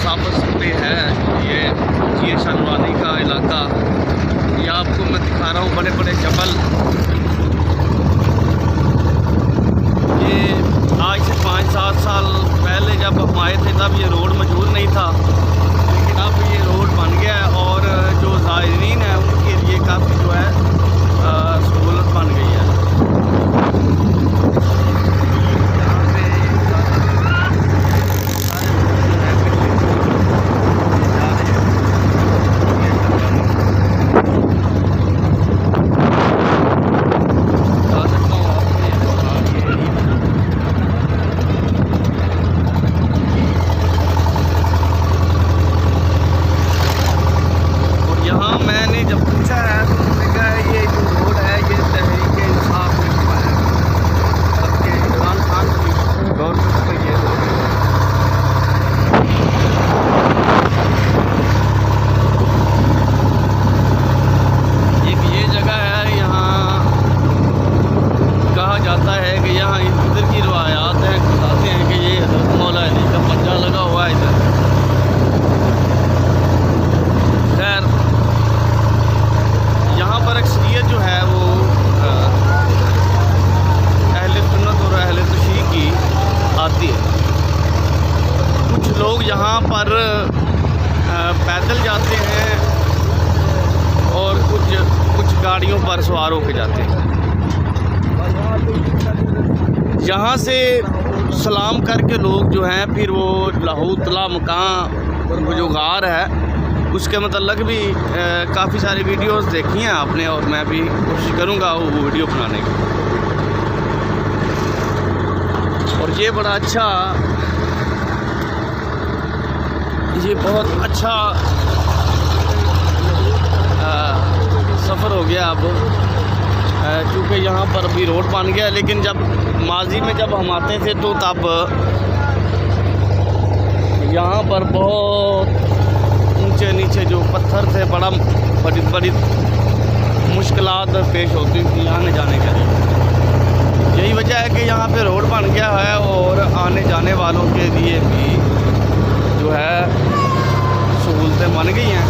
साबस पे है ये शानवानी का इलाका। ये आपको मैं दिखा रहा हूँ बड़े बड़े जबल। ये आज से 5-7 साल पहले जब हम आए थे तब ये रोड मौजूद नहीं था, लेकिन अब ये रोड बन गया है और जो ज़ायरीन है उनके लिए काफ़ी जो है सहूलत बन गई है। मैंने जब पूछा है तो उन्होंने कहा है ये जो रोड है ये तहरीक इंसाफ में हुआ है, सबके इमरान खान की गवर्नमेंट में ये रोड है। एक ये जगह है, यहाँ कहा जाता है कि यहाँ इधर की रवायात हैं, बताते हैं कि ये हज़रत मौला अली का पंजा लगा हुआ है इधर। खैर यहाँ पर अक्सरियत जो है वो अहले सुन्नत और अहले तशरीह की आती है। कुछ लोग यहाँ पर पैदल जाते हैं और कुछ गाड़ियों पर सवार होकर जाते हैं। यहाँ से सलाम करके लोग जो हैं फिर वो लाहौतला मकान वो जो गार है उसके मतलब भी काफ़ी सारी वीडियोस देखी हैं आपने, और मैं भी कोशिश करूँगा वो वीडियो बनाने की। और ये बड़ा अच्छा, ये बहुत अच्छा सफ़र हो गया अब, चूँकि यहाँ पर अभी रोड बन गया। लेकिन जब माजी में जब हम आते थे तो तब यहाँ पर बहुत ऊंचे नीचे जो पत्थर थे, बड़ी मुश्किलात पेश होती थी आने जाने के लिए। यही वजह है कि यहाँ पे रोड बन गया है और आने जाने वालों के लिए भी जो है सहूलतें बन गई हैं।